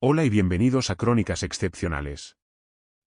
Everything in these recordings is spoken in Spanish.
Hola y bienvenidos a Crónicas Excepcionales.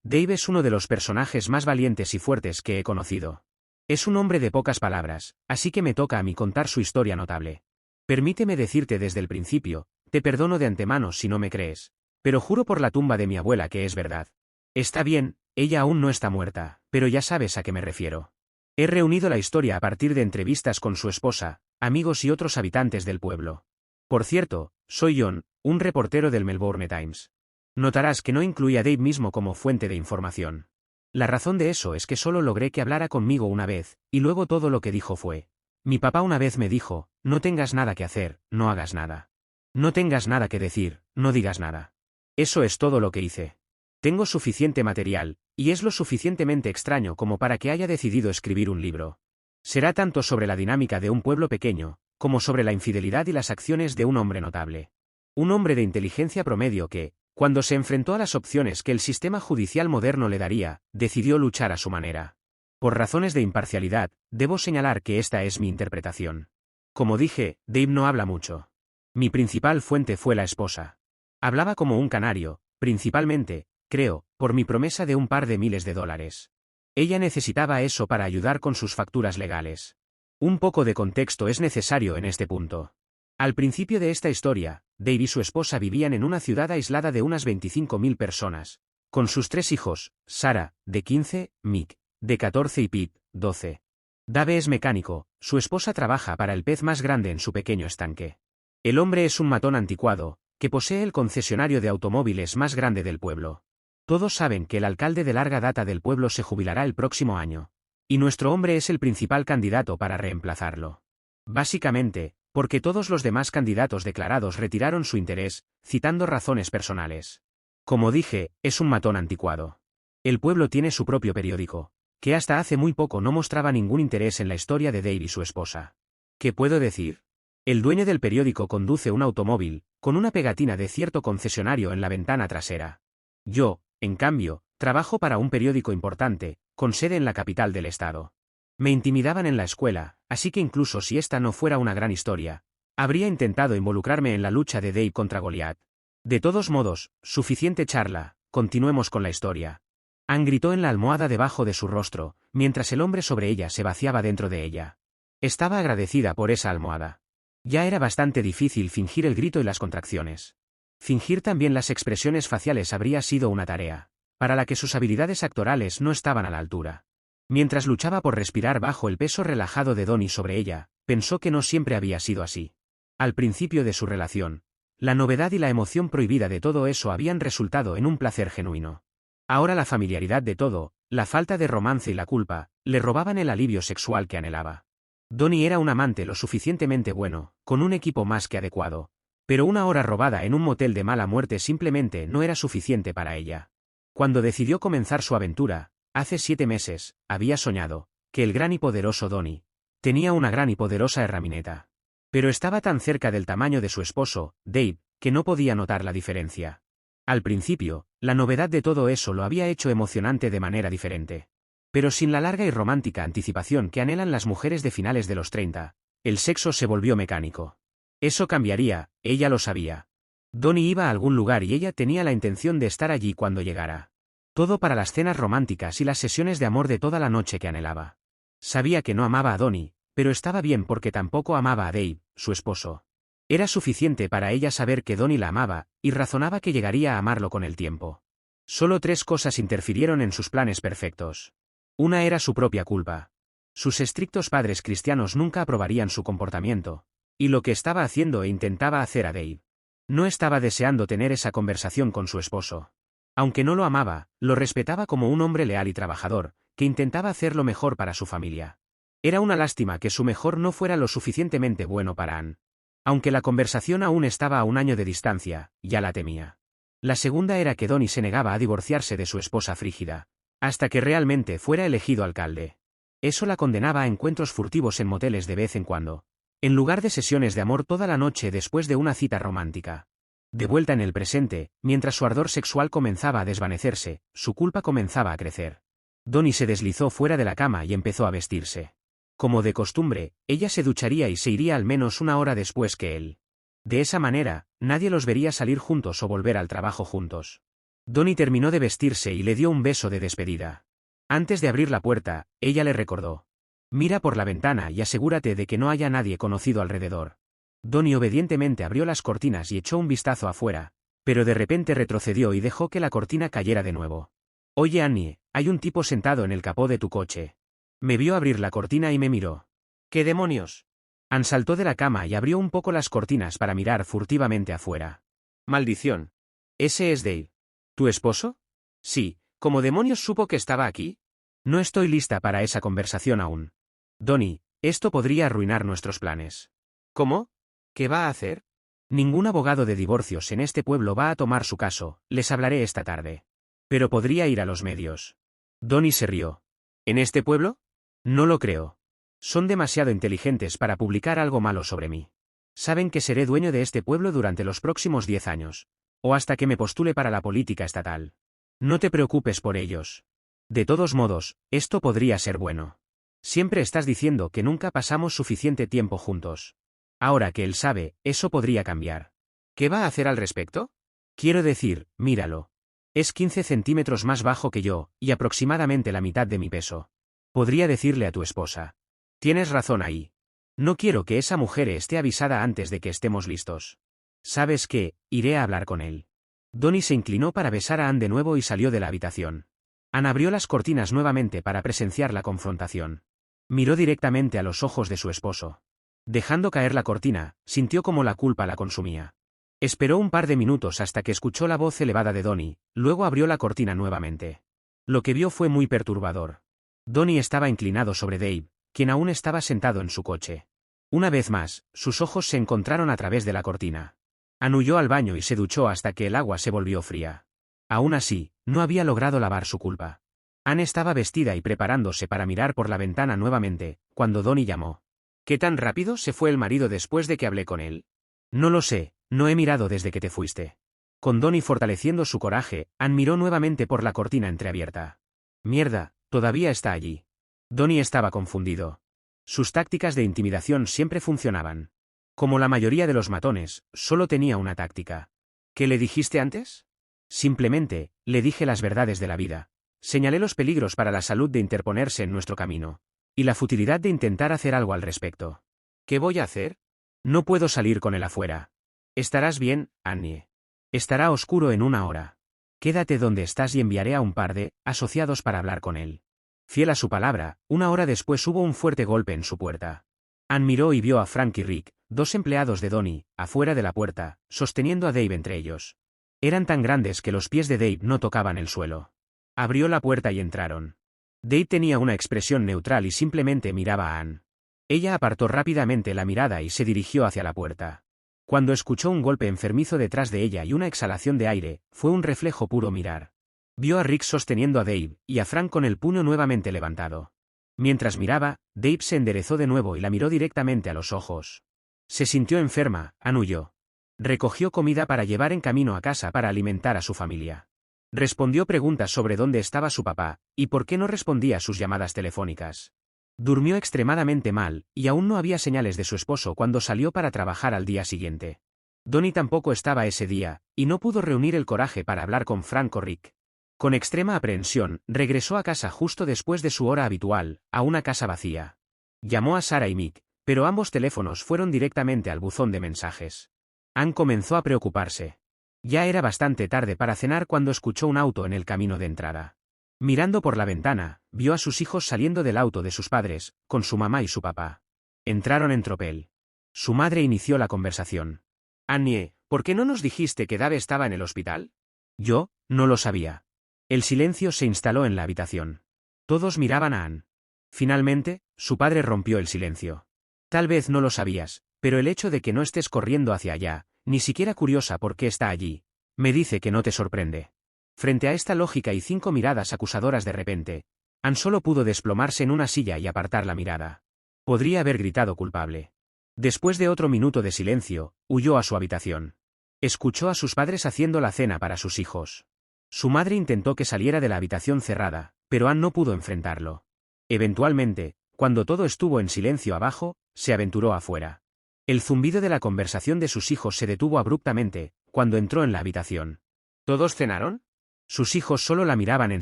Dave es uno de los personajes más valientes y fuertes que he conocido. Es un hombre de pocas palabras, así que me toca a mí contar su historia notable. Permíteme decirte desde el principio, te perdono de antemano si no me crees, pero juro por la tumba de mi abuela que es verdad. Está bien, ella aún no está muerta, pero ya sabes a qué me refiero. He reunido la historia a partir de entrevistas con su esposa, amigos y otros habitantes del pueblo. Por cierto, soy John, un reportero del Melbourne Times. Notarás que no incluí a Dave mismo como fuente de información. La razón de eso es que solo logré que hablara conmigo una vez, y luego todo lo que dijo fue: mi papá una vez me dijo, no tengas nada que hacer, no hagas nada. No tengas nada que decir, no digas nada. Eso es todo lo que hice. Tengo suficiente material, y es lo suficientemente extraño como para que haya decidido escribir un libro. Será tanto sobre la dinámica de un pueblo pequeño, como sobre la infidelidad y las acciones de un hombre notable. Un hombre de inteligencia promedio que, cuando se enfrentó a las opciones que el sistema judicial moderno le daría, decidió luchar a su manera. Por razones de imparcialidad, debo señalar que esta es mi interpretación. Como dije, Dave no habla mucho. Mi principal fuente fue la esposa. Hablaba como un canario, principalmente, creo, por mi promesa de un par de miles de dólares. Ella necesitaba eso para ayudar con sus facturas legales. Un poco de contexto es necesario en este punto. Al principio de esta historia, Dave y su esposa vivían en una ciudad aislada de unas 25.000 personas, con sus 3 hijos, Sarah, de 15, Mick, de 14 y Pete, 12. Dave es mecánico, su esposa trabaja para el pez más grande en su pequeño estanque. El hombre es un matón anticuado, que posee el concesionario de automóviles más grande del pueblo. Todos saben que el alcalde de larga data del pueblo se jubilará el próximo año. Y nuestro hombre es el principal candidato para reemplazarlo. Básicamente, porque todos los demás candidatos declarados retiraron su interés, citando razones personales. Como dije, es un matón anticuado. El pueblo tiene su propio periódico, que hasta hace muy poco no mostraba ningún interés en la historia de Dave y su esposa. ¿Qué puedo decir? El dueño del periódico conduce un automóvil, con una pegatina de cierto concesionario en la ventana trasera. Yo, en cambio, trabajo para un periódico importante, con sede en la capital del estado. Me intimidaban en la escuela, así que incluso si esta no fuera una gran historia, habría intentado involucrarme en la lucha de Dave contra Goliat. De todos modos, suficiente charla, continuemos con la historia. Ann gritó en la almohada debajo de su rostro, mientras el hombre sobre ella se vaciaba dentro de ella. Estaba agradecida por esa almohada. Ya era bastante difícil fingir el grito y las contracciones. Fingir también las expresiones faciales habría sido una tarea para la que sus habilidades actorales no estaban a la altura. Mientras luchaba por respirar bajo el peso relajado de Donnie sobre ella, pensó que no siempre había sido así. Al principio de su relación, la novedad y la emoción prohibida de todo eso habían resultado en un placer genuino. Ahora la familiaridad de todo, la falta de romance y la culpa, le robaban el alivio sexual que anhelaba. Donnie era un amante lo suficientemente bueno, con un equipo más que adecuado, pero una hora robada en un motel de mala muerte simplemente no era suficiente para ella. Cuando decidió comenzar su aventura, hace 7 meses, había soñado que el gran y poderoso Donnie tenía una gran y poderosa herramienta. Pero estaba tan cerca del tamaño de su esposo, Dave, que no podía notar la diferencia. Al principio, la novedad de todo eso lo había hecho emocionante de manera diferente. Pero sin la larga y romántica anticipación que anhelan las mujeres de finales de los 30, el sexo se volvió mecánico. Eso cambiaría, ella lo sabía. Donnie iba a algún lugar y ella tenía la intención de estar allí cuando llegara. Todo para las cenas románticas y las sesiones de amor de toda la noche que anhelaba. Sabía que no amaba a Donnie, pero estaba bien porque tampoco amaba a Dave, su esposo. Era suficiente para ella saber que Donnie la amaba, y razonaba que llegaría a amarlo con el tiempo. Solo 3 cosas interfirieron en sus planes perfectos. Una era su propia culpa. Sus estrictos padres cristianos nunca aprobarían su comportamiento, y lo que estaba haciendo e intentaba hacer a Dave. No estaba deseando tener esa conversación con su esposo. Aunque no lo amaba, lo respetaba como un hombre leal y trabajador, que intentaba hacer lo mejor para su familia. Era una lástima que su mejor no fuera lo suficientemente bueno para Ann. Aunque la conversación aún estaba a un año de distancia, ya la temía. La segunda era que Donnie se negaba a divorciarse de su esposa frígida, hasta que realmente fuera elegido alcalde. Eso la condenaba a encuentros furtivos en moteles de vez en cuando, en lugar de sesiones de amor toda la noche después de una cita romántica. De vuelta en el presente, mientras su ardor sexual comenzaba a desvanecerse, su culpa comenzaba a crecer. Donnie se deslizó fuera de la cama y empezó a vestirse. Como de costumbre, ella se ducharía y se iría al menos una hora después que él. De esa manera, Nadie los vería salir juntos o volver al trabajo juntos. Donnie terminó de vestirse y le dio un beso de despedida. Antes de abrir la puerta, ella le recordó: mira por la ventana y asegúrate de que no haya nadie conocido alrededor. Donnie obedientemente abrió las cortinas y echó un vistazo afuera, pero de repente retrocedió y dejó que la cortina cayera de nuevo. Oye Annie, hay un tipo sentado en el capó de tu coche. Me vio abrir la cortina y me miró. ¿Qué demonios? Ann saltó de la cama y abrió un poco las cortinas para mirar furtivamente afuera. Maldición. ¿Ese es Dave? ¿Tu esposo? Sí. ¿Cómo demonios supo que estaba aquí? No estoy lista para esa conversación aún. Donnie, esto podría arruinar nuestros planes. ¿Cómo? ¿Qué va a hacer? Ningún abogado de divorcios en este pueblo va a tomar su caso, les hablaré esta tarde. Pero podría ir a los medios. Donnie se rió. ¿En este pueblo? No lo creo. Son demasiado inteligentes para publicar algo malo sobre mí. Saben que seré dueño de este pueblo durante los próximos 10 años. O hasta que me postule para la política estatal. No te preocupes por ellos. De todos modos, esto podría ser bueno. Siempre estás diciendo que nunca pasamos suficiente tiempo juntos. Ahora que él sabe, eso podría cambiar. ¿Qué va a hacer al respecto? Quiero decir, míralo. Es 15 centímetros más bajo que yo, y aproximadamente la mitad de mi peso. Podría decirle a tu esposa. Tienes razón ahí. No quiero que esa mujer esté avisada antes de que estemos listos. ¿Sabes qué? Iré a hablar con él. Donnie se inclinó para besar a Ann de nuevo y salió de la habitación. Ann abrió las cortinas nuevamente para presenciar la confrontación. Miró directamente a los ojos de su esposo. Dejando caer la cortina, sintió como la culpa la consumía. Esperó un par de minutos hasta que escuchó la voz elevada de Donnie, luego abrió la cortina nuevamente. Lo que vio fue muy perturbador. Donnie estaba inclinado sobre Dave, quien aún estaba sentado en su coche. Una vez más, sus ojos se encontraron a través de la cortina. Ann huyó al baño y se duchó hasta que el agua se volvió fría. Aún así, no había logrado lavar su culpa. Ann estaba vestida y preparándose para mirar por la ventana nuevamente, cuando Donnie llamó. ¿Qué tan rápido se fue el marido después de que hablé con él? No lo sé, no he mirado desde que te fuiste. Con Donnie fortaleciendo su coraje, Ann miró nuevamente por la cortina entreabierta. Mierda, todavía está allí. Donnie estaba confundido. Sus tácticas de intimidación siempre funcionaban. Como la mayoría de los matones, solo tenía una táctica. ¿Qué le dijiste antes? Simplemente, le dije las verdades de la vida. Señalé los peligros para la salud de interponerse en nuestro camino. Y la futilidad de intentar hacer algo al respecto. ¿Qué voy a hacer? No puedo salir con él afuera. Estarás bien, Annie. Estará oscuro en 1 hora. Quédate donde estás y enviaré a un par de asociados para hablar con él. Fiel a su palabra, 1 hora después hubo un fuerte golpe en su puerta. Ann miró y vio a Frank y Rick, 2 empleados de Donnie, afuera de la puerta, sosteniendo a Dave entre ellos. Eran tan grandes que los pies de Dave no tocaban el suelo. Abrió la puerta y entraron. Dave tenía una expresión neutral y simplemente miraba a Ann. Ella apartó rápidamente la mirada y se dirigió hacia la puerta. Cuando escuchó un golpe enfermizo detrás de ella y una exhalación de aire, fue un reflejo puro mirar. Vio a Rick sosteniendo a Dave, y a Frank con el puño nuevamente levantado. Mientras miraba, Dave se enderezó de nuevo y la miró directamente a los ojos. Se sintió enferma, Ann huyó. Recogió comida para llevar en camino a casa para alimentar a su familia. Respondió preguntas sobre dónde estaba su papá, y por qué no respondía a sus llamadas telefónicas. Durmió extremadamente mal, y aún no había señales de su esposo cuando salió para trabajar al día siguiente. Donnie tampoco estaba ese día, y no pudo reunir el coraje para hablar con Frank o Rick. Con extrema aprehensión, regresó a casa justo después de su hora habitual, a una casa vacía. Llamó a Sarah y Mick, pero ambos teléfonos fueron directamente al buzón de mensajes. Ann comenzó a preocuparse. Ya era bastante tarde para cenar cuando escuchó un auto en el camino de entrada. Mirando por la ventana, vio a sus hijos saliendo del auto de sus padres, con su mamá y su papá. Entraron en tropel. Su madre inició la conversación. Annie, ¿por qué no nos dijiste que Dave estaba en el hospital? Yo, no lo sabía. El silencio se instaló en la habitación. Todos miraban a Ann. Finalmente, su padre rompió el silencio. Tal vez no lo sabías, pero el hecho de que no estés corriendo hacia allá, ni siquiera curiosa por qué está allí, me dice que no te sorprende. Frente a esta lógica y 5 miradas acusadoras de repente, Ann solo pudo desplomarse en una silla y apartar la mirada. Podría haber gritado culpable. Después de otro minuto de silencio, huyó a su habitación. Escuchó a sus padres haciendo la cena para sus hijos. Su madre intentó que saliera de la habitación cerrada, pero Ann no pudo enfrentarlo. Eventualmente, cuando todo estuvo en silencio abajo, se aventuró afuera. El zumbido de la conversación de sus hijos se detuvo abruptamente, cuando entró en la habitación. ¿Todos cenaron? Sus hijos solo la miraban en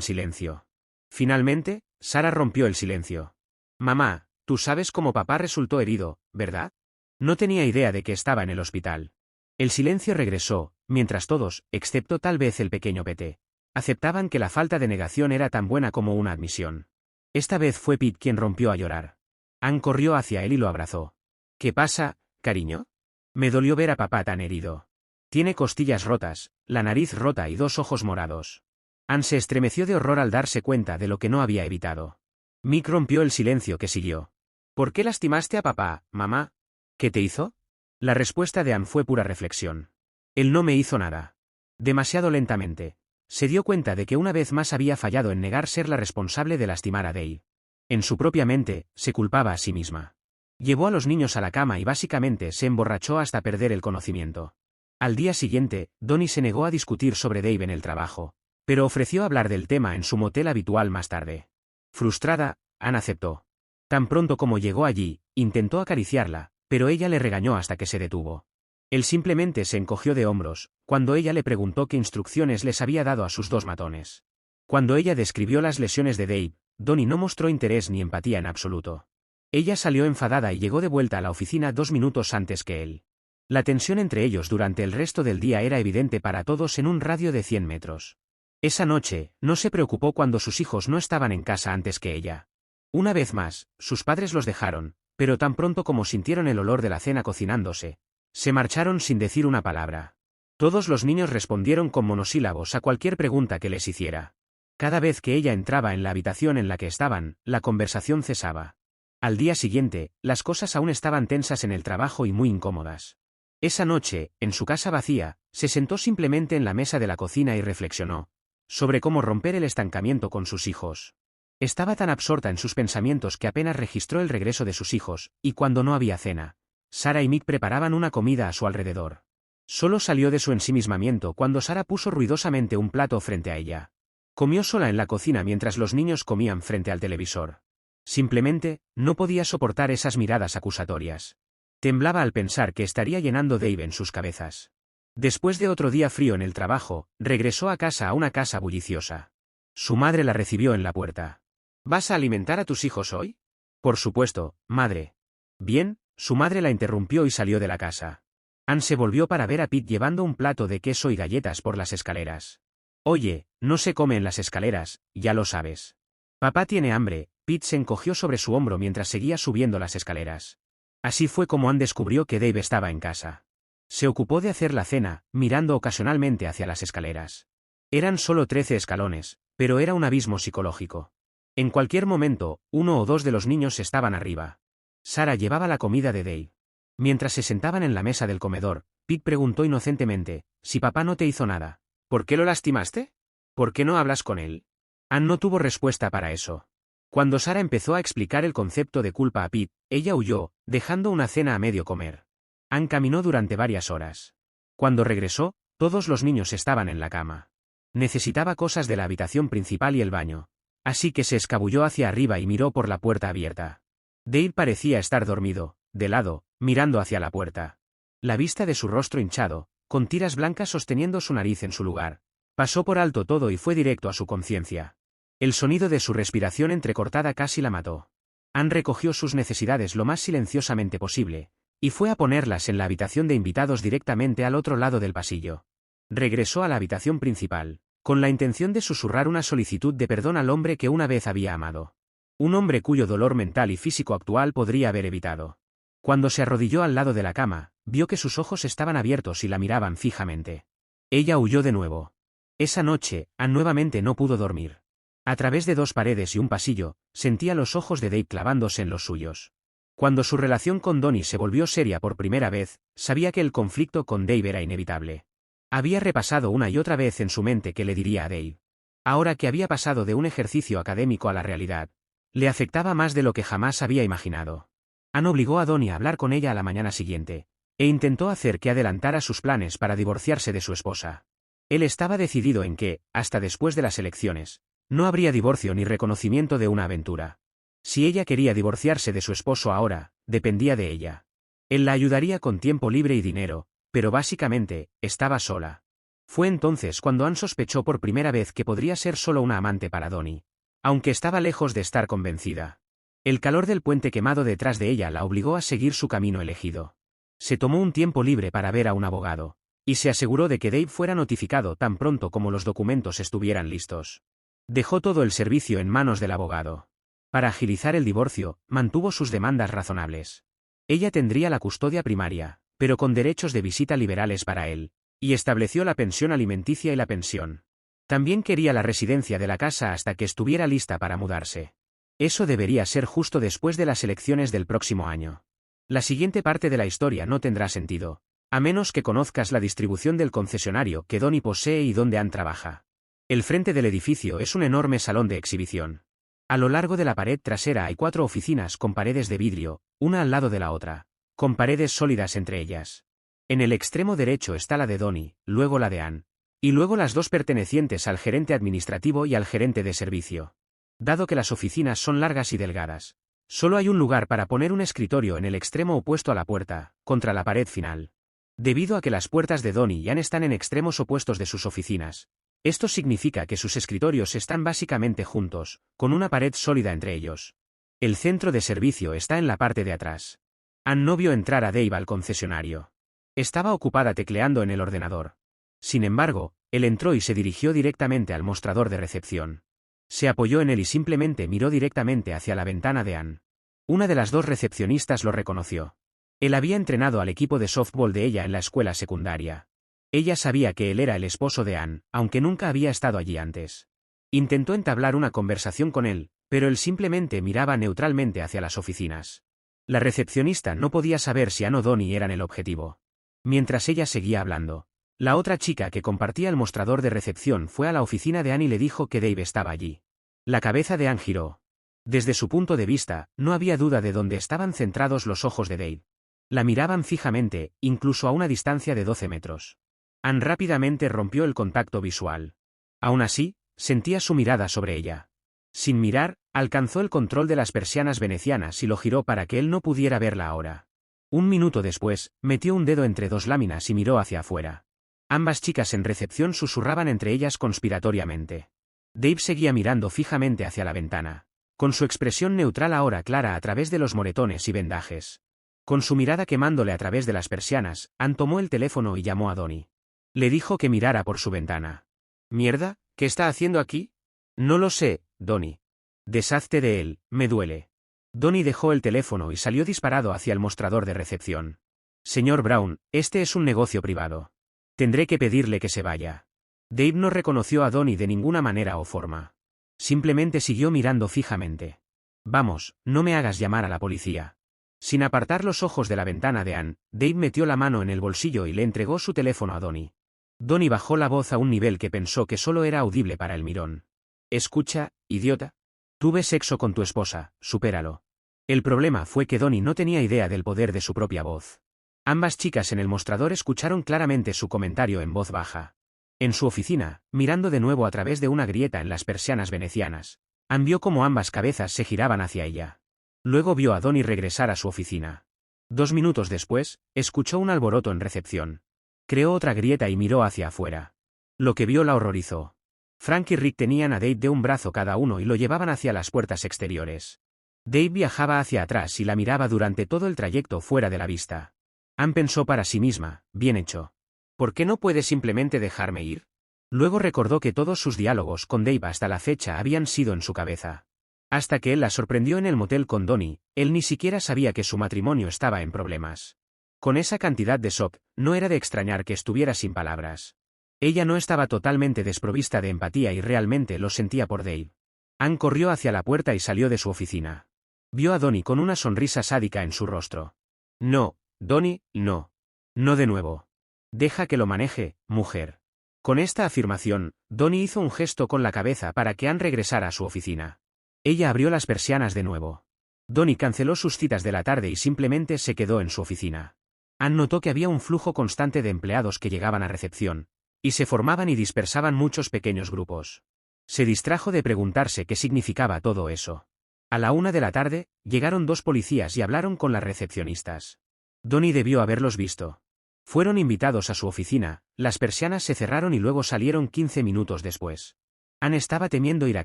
silencio. Finalmente, Sara rompió el silencio. Mamá, tú sabes cómo papá resultó herido, ¿verdad? No tenía idea de que estaba en el hospital. El silencio regresó, mientras todos, excepto tal vez el pequeño Pete, aceptaban que la falta de negación era tan buena como una admisión. Esta vez fue Pete quien rompió a llorar. Ann corrió hacia él y lo abrazó. ¿Qué pasa, cariño? Me dolió ver a papá tan herido. Tiene costillas rotas, la nariz rota y dos ojos morados. Ann se estremeció de horror al darse cuenta de lo que no había evitado. Mick rompió el silencio que siguió. ¿Por qué lastimaste a papá, mamá? ¿Qué te hizo? La respuesta de Ann fue pura reflexión. Él no me hizo nada. Demasiado lentamente. Se dio cuenta de que una vez más había fallado en negar ser la responsable de lastimar a Dave. En su propia mente, se culpaba a sí misma. Llevó a los niños a la cama y básicamente se emborrachó hasta perder el conocimiento. Al día siguiente, Donnie se negó a discutir sobre Dave en el trabajo, pero ofreció hablar del tema en su motel habitual más tarde. Frustrada, Ann aceptó. Tan pronto como llegó allí, intentó acariciarla, pero ella le regañó hasta que se detuvo. Él simplemente se encogió de hombros, cuando ella le preguntó qué instrucciones les había dado a sus dos matones. Cuando ella describió las lesiones de Dave, Donnie no mostró interés ni empatía en absoluto. Ella salió enfadada y llegó de vuelta a la oficina 2 minutos antes que él. La tensión entre ellos durante el resto del día era evidente para todos en un radio de 100 metros. Esa noche, no se preocupó cuando sus hijos no estaban en casa antes que ella. Una vez más, sus padres los dejaron, pero tan pronto como sintieron el olor de la cena cocinándose, se marcharon sin decir una palabra. Todos los niños respondieron con monosílabos a cualquier pregunta que les hiciera. Cada vez que ella entraba en la habitación en la que estaban, la conversación cesaba. Al día siguiente, las cosas aún estaban tensas en el trabajo y muy incómodas. Esa noche, en su casa vacía, se sentó simplemente en la mesa de la cocina y reflexionó sobre cómo romper el estancamiento con sus hijos. Estaba tan absorta en sus pensamientos que apenas registró el regreso de sus hijos, y cuando no había cena, Sara y Mick preparaban una comida a su alrededor. Solo salió de su ensimismamiento cuando Sara puso ruidosamente un plato frente a ella. Comió sola en la cocina mientras los niños comían frente al televisor. Simplemente, no podía soportar esas miradas acusatorias. Temblaba al pensar que estaría llenando Dave en sus cabezas. Después de otro día frío en el trabajo, regresó a casa a una casa bulliciosa. Su madre la recibió en la puerta. ¿Vas a alimentar a tus hijos hoy? Por supuesto, madre. Bien, su madre la interrumpió y salió de la casa. Ann se volvió para ver a Pete llevando un plato de queso y galletas por las escaleras. Oye, no se come en las escaleras, ya lo sabes. Papá tiene hambre. Pete se encogió sobre su hombro mientras seguía subiendo las escaleras. Así fue como Ann descubrió que Dave estaba en casa. Se ocupó de hacer la cena, mirando ocasionalmente hacia las escaleras. Eran solo 13 escalones, pero era un abismo psicológico. En cualquier momento, uno o dos de los niños estaban arriba. Sara llevaba la comida de Dave. Mientras se sentaban en la mesa del comedor, Pete preguntó inocentemente, si papá no te hizo nada, ¿por qué lo lastimaste? ¿Por qué no hablas con él? Ann no tuvo respuesta para eso. Cuando Sara empezó a explicar el concepto de culpa a Pete, ella huyó, dejando una cena a medio comer. Ann caminó durante varias horas. Cuando regresó, todos los niños estaban en la cama. Necesitaba cosas de la habitación principal y el baño. Así que se escabulló hacia arriba y miró por la puerta abierta. Dave parecía estar dormido, de lado, mirando hacia la puerta. La vista de su rostro hinchado, con tiras blancas sosteniendo su nariz en su lugar, pasó por alto todo y fue directo a su conciencia. El sonido de su respiración entrecortada casi la mató. Ann recogió sus necesidades lo más silenciosamente posible, y fue a ponerlas en la habitación de invitados directamente al otro lado del pasillo. Regresó a la habitación principal, con la intención de susurrar una solicitud de perdón al hombre que una vez había amado. Un hombre cuyo dolor mental y físico actual podría haber evitado. Cuando se arrodilló al lado de la cama, vio que sus ojos estaban abiertos y la miraban fijamente. Ella huyó de nuevo. Esa noche, Ann nuevamente no pudo dormir. A través de 2 paredes y un pasillo, sentía los ojos de Dave clavándose en los suyos. Cuando su relación con Donnie se volvió seria por primera vez, sabía que el conflicto con Dave era inevitable. Había repasado una y otra vez en su mente qué le diría a Dave. Ahora que había pasado de un ejercicio académico a la realidad, le afectaba más de lo que jamás había imaginado. Ann obligó a Donnie a hablar con ella a la mañana siguiente, e intentó hacer que adelantara sus planes para divorciarse de su esposa. Él estaba decidido en que, hasta después de las elecciones, no habría divorcio ni reconocimiento de una aventura. Si ella quería divorciarse de su esposo ahora, dependía de ella. Él la ayudaría con tiempo libre y dinero, pero básicamente, estaba sola. Fue entonces cuando Anne sospechó por primera vez que podría ser solo una amante para Donnie. Aunque estaba lejos de estar convencida. El calor del puente quemado detrás de ella la obligó a seguir su camino elegido. Se tomó un tiempo libre para ver a un abogado, y se aseguró de que Dave fuera notificado tan pronto como los documentos estuvieran listos. Dejó todo el servicio en manos del abogado. Para agilizar el divorcio, mantuvo sus demandas razonables. Ella tendría la custodia primaria, pero con derechos de visita liberales para él, y estableció la pensión alimenticia y la pensión. También quería la residencia de la casa hasta que estuviera lista para mudarse. Eso debería ser justo después de las elecciones del próximo año. La siguiente parte de la historia no tendrá sentido, a menos que conozcas la distribución del concesionario que Donnie posee y donde Anne trabaja. El frente del edificio es un enorme salón de exhibición. A lo largo de la pared trasera hay 4 oficinas con paredes de vidrio, una al lado de la otra, con paredes sólidas entre ellas. En el extremo derecho está la de Donnie, luego la de Anne, y luego las 2 pertenecientes al gerente administrativo y al gerente de servicio. Dado que las oficinas son largas y delgadas, solo hay un lugar para poner un escritorio en el extremo opuesto a la puerta, contra la pared final. Debido a que las puertas de Donnie y Anne están en extremos opuestos de sus oficinas, esto significa que sus escritorios están básicamente juntos, con una pared sólida entre ellos. El centro de servicio está en la parte de atrás. Anne no vio entrar a Dave al concesionario. Estaba ocupada tecleando en el ordenador. Sin embargo, él entró y se dirigió directamente al mostrador de recepción. Se apoyó en él y simplemente miró directamente hacia la ventana de Anne. Una de las 2 recepcionistas lo reconoció. Él había entrenado al equipo de softball de ella en la escuela secundaria. Ella sabía que él era el esposo de Anne, aunque nunca había estado allí antes. Intentó entablar una conversación con él, pero él simplemente miraba neutralmente hacia las oficinas. La recepcionista no podía saber si Anne o Donnie eran el objetivo. Mientras ella seguía hablando, la otra chica que compartía el mostrador de recepción fue a la oficina de Anne y le dijo que Dave estaba allí. La cabeza de Anne giró. Desde su punto de vista, no había duda de dónde estaban centrados los ojos de Dave. La miraban fijamente, incluso a una distancia de 12 metros. Anne rápidamente rompió el contacto visual. Aún así, sentía su mirada sobre ella. Sin mirar, alcanzó el control de las persianas venecianas y lo giró para que él no pudiera verla ahora. Un minuto después, metió un dedo entre 2 láminas y miró hacia afuera. Ambas chicas en recepción susurraban entre ellas conspiratoriamente. Dave seguía mirando fijamente hacia la ventana, con su expresión neutral ahora clara a través de los moretones y vendajes. Con su mirada quemándole a través de las persianas, Anne tomó el teléfono y llamó a Donnie. Le dijo que mirara por su ventana. «¿Mierda? ¿Qué está haciendo aquí?» «No lo sé, Donnie. Deshazte de él, me duele». Donnie dejó el teléfono y salió disparado hacia el mostrador de recepción. «Señor Brown, este es un negocio privado. Tendré que pedirle que se vaya». Dave no reconoció a Donnie de ninguna manera o forma. Simplemente siguió mirando fijamente. «Vamos, no me hagas llamar a la policía». Sin apartar los ojos de la ventana de Anne, Dave metió la mano en el bolsillo y le entregó su teléfono a Donnie. Donnie bajó la voz a un nivel que pensó que solo era audible para el mirón. «Escucha, idiota. Tuve sexo con tu esposa, supéralo». El problema fue que Donnie no tenía idea del poder de su propia voz. Ambas chicas en el mostrador escucharon claramente su comentario en voz baja. En su oficina, mirando de nuevo a través de una grieta en las persianas venecianas, Anne vio cómo ambas cabezas se giraban hacia ella. Luego vio a Donnie regresar a su oficina. 2 minutos después, escuchó un alboroto en recepción. Creó otra grieta y miró hacia afuera. Lo que vio la horrorizó. Frank y Rick tenían a Dave de un brazo cada uno y lo llevaban hacia las puertas exteriores. Dave viajaba hacia atrás y la miraba durante todo el trayecto fuera de la vista. Anne pensó para sí misma, bien hecho. ¿Por qué no puede simplemente dejarme ir? Luego recordó que todos sus diálogos con Dave hasta la fecha habían sido en su cabeza. Hasta que él la sorprendió en el motel con Donnie, él ni siquiera sabía que su matrimonio estaba en problemas. Con esa cantidad de shock, no era de extrañar que estuviera sin palabras. Ella no estaba totalmente desprovista de empatía y realmente lo sentía por Dave. Anne corrió hacia la puerta y salió de su oficina. Vio a Donnie con una sonrisa sádica en su rostro. «No, Donnie, no. No de nuevo. Deja que lo maneje, mujer». Con esta afirmación, Donnie hizo un gesto con la cabeza para que Anne regresara a su oficina. Ella abrió las persianas de nuevo. Donnie canceló sus citas de la tarde y simplemente se quedó en su oficina. Anne notó que había un flujo constante de empleados que llegaban a recepción, y se formaban y dispersaban muchos pequeños grupos. Se distrajo de preguntarse qué significaba todo eso. A la 1 de la tarde, llegaron 2 policías y hablaron con las recepcionistas. Donnie debió haberlos visto. Fueron invitados a su oficina, las persianas se cerraron y luego salieron 15 minutos después. Anne estaba temiendo ir a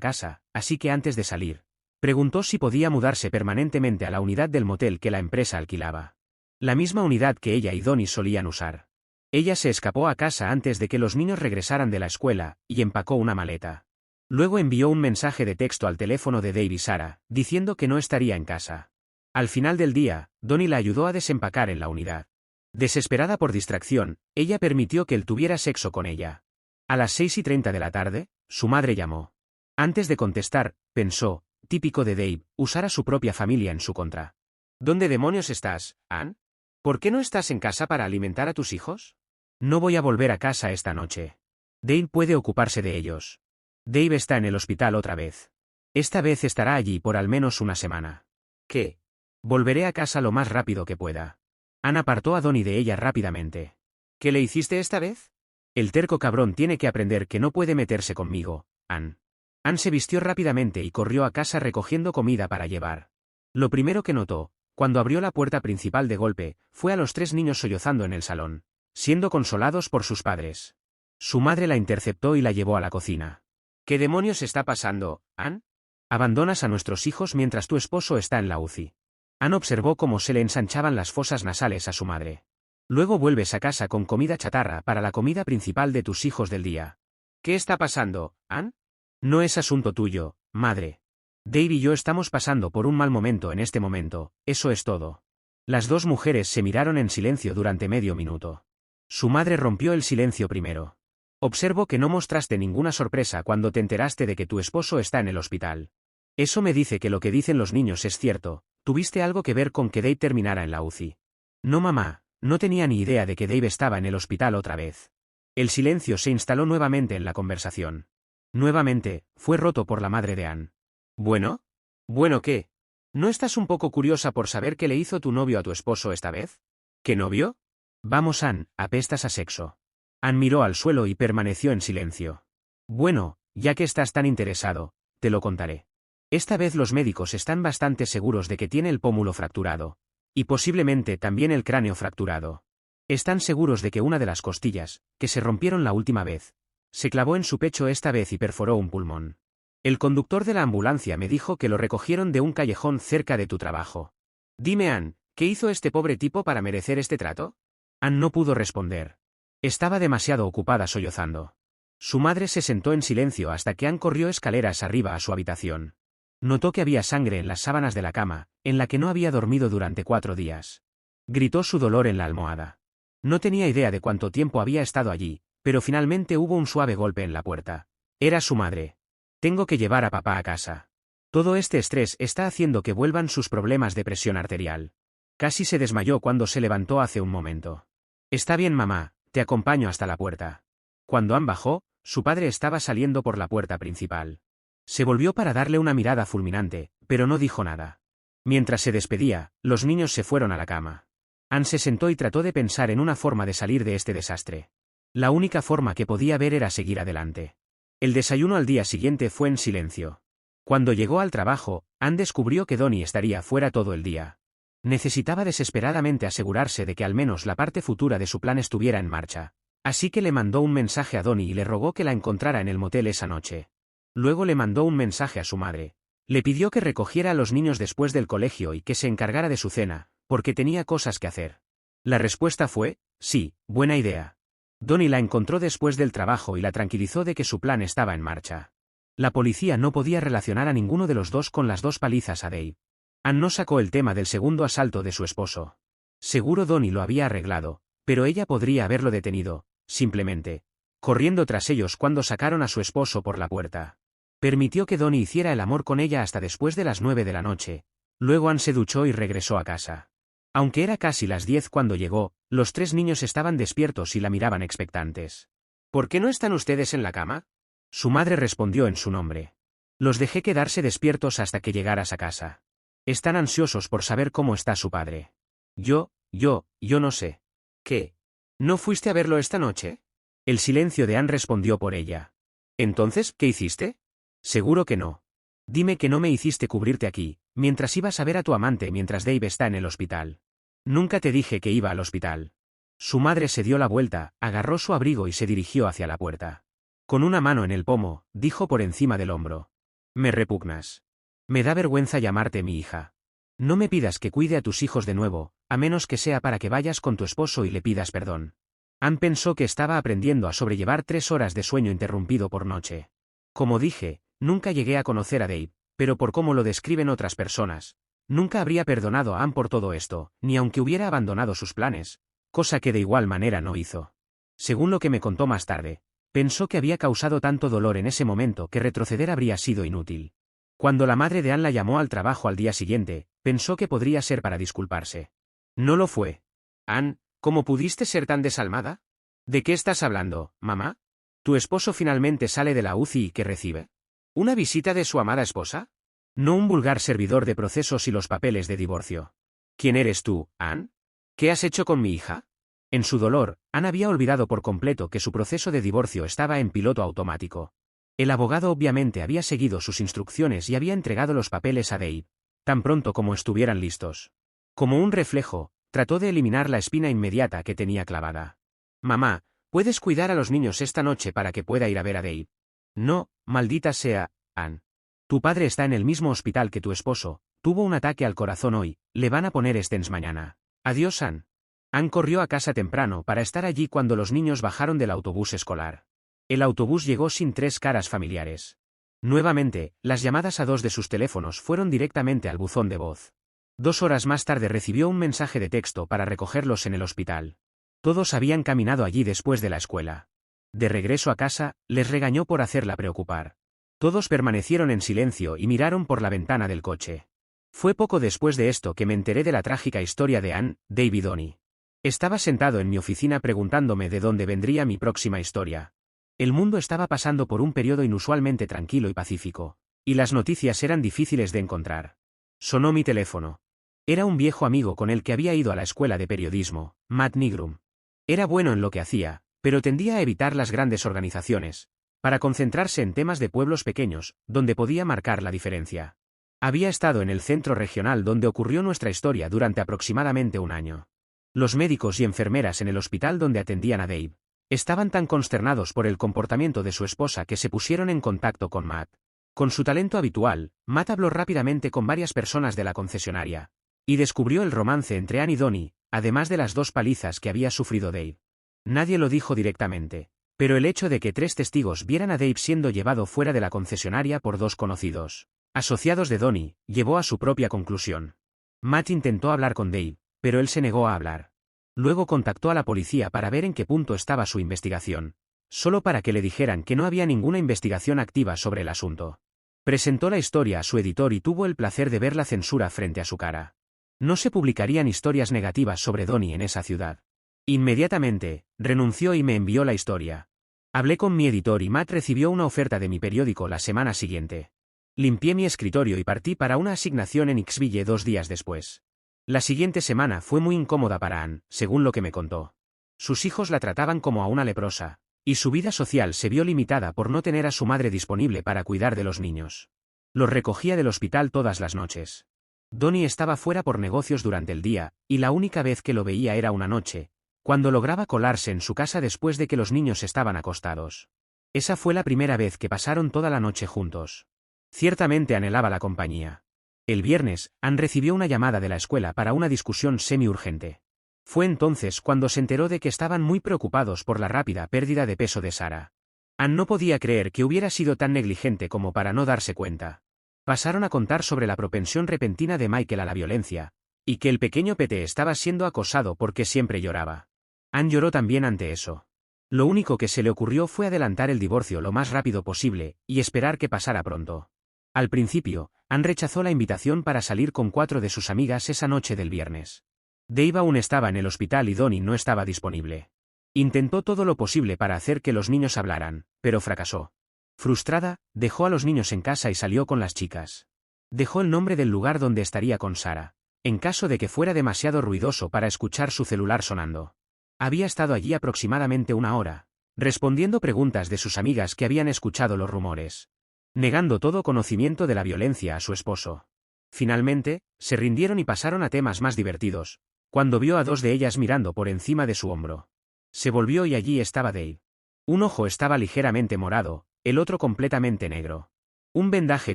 casa, así que antes de salir, preguntó si podía mudarse permanentemente a la unidad del motel que la empresa alquilaba. La misma unidad que ella y Donnie solían usar. Ella se escapó a casa antes de que los niños regresaran de la escuela, y empacó una maleta. Luego envió un mensaje de texto al teléfono de Dave y Sarah, diciendo que no estaría en casa. Al final del día, Donnie la ayudó a desempacar en la unidad. Desesperada por distracción, ella permitió que él tuviera sexo con ella. A las 6:30 de la tarde, su madre llamó. Antes de contestar, pensó, típico de Dave, usar a su propia familia en su contra. ¿Dónde demonios estás, Anne? ¿Por qué no estás en casa para alimentar a tus hijos? No voy a volver a casa esta noche. Dave puede ocuparse de ellos. Dave está en el hospital otra vez. Esta vez estará allí por al menos una semana. ¿Qué? Volveré a casa lo más rápido que pueda. Anne apartó a Donnie de ella rápidamente. ¿Qué le hiciste esta vez? El terco cabrón tiene que aprender que no puede meterse conmigo, Anne. Anne se vistió rápidamente y corrió a casa recogiendo comida para llevar. Lo primero que notó, cuando abrió la puerta principal de golpe, fue a los 3 niños sollozando en el salón, siendo consolados por sus padres. Su madre la interceptó y la llevó a la cocina. ¿Qué demonios está pasando, Anne? Abandonas a nuestros hijos mientras tu esposo está en la UCI. Anne observó cómo se le ensanchaban las fosas nasales a su madre. Luego vuelves a casa con comida chatarra para la comida principal de tus hijos del día. ¿Qué está pasando, Anne? No es asunto tuyo, madre. Dave y yo estamos pasando por un mal momento en este momento, eso es todo. Las dos mujeres se miraron en silencio durante medio minuto. Su madre rompió el silencio primero. Observo que no mostraste ninguna sorpresa cuando te enteraste de que tu esposo está en el hospital. Eso me dice que lo que dicen los niños es cierto, ¿tuviste algo que ver con que Dave terminara en la UCI? No mamá, no tenía ni idea de que Dave estaba en el hospital otra vez. El silencio se instaló nuevamente en la conversación. Nuevamente, fue roto por la madre de Anne. ¿Bueno? ¿Bueno qué? ¿No estás un poco curiosa por saber qué le hizo tu novio a tu esposo esta vez? ¿Qué novio? Vamos Anne, apestas a sexo. Anne miró al suelo y permaneció en silencio. Bueno, ya que estás tan interesado, te lo contaré. Esta vez los médicos están bastante seguros de que tiene el pómulo fracturado. Y posiblemente también el cráneo fracturado. Están seguros de que una de las costillas, que se rompieron la última vez, se clavó en su pecho esta vez y perforó un pulmón. El conductor de la ambulancia me dijo que lo recogieron de un callejón cerca de tu trabajo. Dime Anne, ¿qué hizo este pobre tipo para merecer este trato? Anne no pudo responder. Estaba demasiado ocupada sollozando. Su madre se sentó en silencio hasta que Anne corrió escaleras arriba a su habitación. Notó que había sangre en las sábanas de la cama, en la que no había dormido durante 4 días. Gritó su dolor en la almohada. No tenía idea de cuánto tiempo había estado allí, pero finalmente hubo un suave golpe en la puerta. Era su madre. Tengo que llevar a papá a casa. Todo este estrés está haciendo que vuelvan sus problemas de presión arterial. Casi se desmayó cuando se levantó hace un momento. Está bien mamá, te acompaño hasta la puerta. Cuando Anne bajó, su padre estaba saliendo por la puerta principal. Se volvió para darle una mirada fulminante, pero no dijo nada. Mientras se despedía, los niños se fueron a la cama. Anne se sentó y trató de pensar en una forma de salir de este desastre. La única forma que podía ver era seguir adelante. El desayuno al día siguiente fue en silencio. Cuando llegó al trabajo, Anne descubrió que Donnie estaría fuera todo el día. Necesitaba desesperadamente asegurarse de que al menos la parte futura de su plan estuviera en marcha. Así que le mandó un mensaje a Donnie y le rogó que la encontrara en el motel esa noche. Luego le mandó un mensaje a su madre. Le pidió que recogiera a los niños después del colegio y que se encargara de su cena, porque tenía cosas que hacer. La respuesta fue, sí, buena idea. Donnie la encontró después del trabajo y la tranquilizó de que su plan estaba en marcha. La policía no podía relacionar a ninguno de los dos con las 2 palizas a Dave. Anne no sacó el tema del segundo asalto de su esposo. Seguro Donnie lo había arreglado, pero ella podría haberlo detenido, simplemente, corriendo tras ellos cuando sacaron a su esposo por la puerta. Permitió que Donnie hiciera el amor con ella hasta después de las 9 de la noche. Luego Anne se duchó y regresó a casa. Aunque era casi las 10 cuando llegó, los 3 niños estaban despiertos y la miraban expectantes. ¿Por qué no están ustedes en la cama? Su madre respondió en su nombre. Los dejé quedarse despiertos hasta que llegaras a casa. Están ansiosos por saber cómo está su padre. Yo no sé. ¿Qué? ¿No fuiste a verlo esta noche? El silencio de Anne respondió por ella. Entonces, ¿qué hiciste? Seguro que no. Dime que no me hiciste cubrirte aquí, mientras ibas a ver a tu amante mientras Dave está en el hospital. Nunca te dije que iba al hospital. Su madre se dio la vuelta, agarró su abrigo y se dirigió hacia la puerta. Con una mano en el pomo, dijo por encima del hombro. Me repugnas. Me da vergüenza llamarte mi hija. No me pidas que cuide a tus hijos de nuevo, a menos que sea para que vayas con tu esposo y le pidas perdón. Ann pensó que estaba aprendiendo a sobrellevar 3 horas de sueño interrumpido por noche. Como dije, nunca llegué a conocer a Dave, pero por cómo lo describen otras personas, nunca habría perdonado a Ann por todo esto, ni aunque hubiera abandonado sus planes, cosa que de igual manera no hizo. Según lo que me contó más tarde, pensó que había causado tanto dolor en ese momento que retroceder habría sido inútil. Cuando la madre de Ann la llamó al trabajo al día siguiente, pensó que podría ser para disculparse. No lo fue. Ann, ¿cómo pudiste ser tan desalmada? ¿De qué estás hablando, mamá? ¿Tu esposo finalmente sale de la UCI y qué recibe? ¿Una visita de su amada esposa? No un vulgar servidor de procesos y los papeles de divorcio. ¿Quién eres tú, Ann? ¿Qué has hecho con mi hija? En su dolor, Ann había olvidado por completo que su proceso de divorcio estaba en piloto automático. El abogado obviamente había seguido sus instrucciones y había entregado los papeles a Dave, tan pronto como estuvieran listos. Como un reflejo, trató de eliminar la espina inmediata que tenía clavada. Mamá, ¿puedes cuidar a los niños esta noche para que pueda ir a ver a Dave? No, maldita sea, Ann. Tu padre está en el mismo hospital que tu esposo, tuvo un ataque al corazón hoy, le van a poner stents mañana. Adiós, Ann. Ann corrió a casa temprano para estar allí cuando los niños bajaron del autobús escolar. El autobús llegó sin 3 caras familiares. Nuevamente, las llamadas a 2 de sus teléfonos fueron directamente al buzón de voz. 2 horas más tarde recibió un mensaje de texto para recogerlos en el hospital. Todos habían caminado allí después de la escuela. De regreso a casa, les regañó por hacerla preocupar. Todos permanecieron en silencio y miraron por la ventana del coche. Fue poco después de esto que me enteré de la trágica historia de Ann, Dave y Donnie. Estaba sentado en mi oficina preguntándome de dónde vendría mi próxima historia. El mundo estaba pasando por un periodo inusualmente tranquilo y pacífico, y las noticias eran difíciles de encontrar. Sonó mi teléfono. Era un viejo amigo con el que había ido a la escuela de periodismo, Matt Nigrum. Era bueno en lo que hacía, pero tendía a evitar las grandes organizaciones, para concentrarse en temas de pueblos pequeños, donde podía marcar la diferencia. Había estado en el centro regional donde ocurrió nuestra historia durante aproximadamente un año. Los médicos y enfermeras en el hospital donde atendían a Dave estaban tan consternados por el comportamiento de su esposa que se pusieron en contacto con Matt. Con su talento habitual, Matt habló rápidamente con varias personas de la concesionaria, y descubrió el romance entre Ann y Donnie, además de las 2 palizas que había sufrido Dave. Nadie lo dijo directamente, pero el hecho de que 3 testigos vieran a Dave siendo llevado fuera de la concesionaria por 2 conocidos, asociados de Donnie, llevó a su propia conclusión. Matt intentó hablar con Dave, pero él se negó a hablar. Luego contactó a la policía para ver en qué punto estaba su investigación, solo para que le dijeran que no había ninguna investigación activa sobre el asunto. Presentó la historia a su editor y tuvo el placer de ver la censura frente a su cara. No se publicarían historias negativas sobre Donnie en esa ciudad. Inmediatamente, renunció y me envió la historia. Hablé con mi editor y Matt recibió una oferta de mi periódico la semana siguiente. Limpié mi escritorio y partí para una asignación en Ixville 2 días después. La siguiente semana fue muy incómoda para Ann, según lo que me contó. Sus hijos la trataban como a una leprosa, y su vida social se vio limitada por no tener a su madre disponible para cuidar de los niños. Los recogía del hospital todas las noches. Donnie estaba fuera por negocios durante el día, y la única vez que lo veía era una noche, cuando lograba colarse en su casa después de que los niños estaban acostados. Esa fue la primera vez que pasaron toda la noche juntos. Ciertamente anhelaba la compañía. El viernes, Ann recibió una llamada de la escuela para una discusión semi-urgente. Fue entonces cuando se enteró de que estaban muy preocupados por la rápida pérdida de peso de Sarah. Ann no podía creer que hubiera sido tan negligente como para no darse cuenta. Pasaron a contar sobre la propensión repentina de Michael a la violencia, y que el pequeño Pete estaba siendo acosado porque siempre lloraba. Ann lloró también ante eso. Lo único que se le ocurrió fue adelantar el divorcio lo más rápido posible, y esperar que pasara pronto. Al principio, Ann rechazó la invitación para salir con 4 de sus amigas esa noche del viernes. Dave aún estaba en el hospital y Donnie no estaba disponible. Intentó todo lo posible para hacer que los niños hablaran, pero fracasó. Frustrada, dejó a los niños en casa y salió con las chicas. Dejó el nombre del lugar donde estaría con Sarah, en caso de que fuera demasiado ruidoso para escuchar su celular sonando. Había estado allí aproximadamente 1 hora, respondiendo preguntas de sus amigas que habían escuchado los rumores, negando todo conocimiento de la violencia a su esposo. Finalmente, se rindieron y pasaron a temas más divertidos, cuando vio a dos de ellas mirando por encima de su hombro. Se volvió y allí estaba Dave. Un ojo estaba ligeramente morado, el otro completamente negro. Un vendaje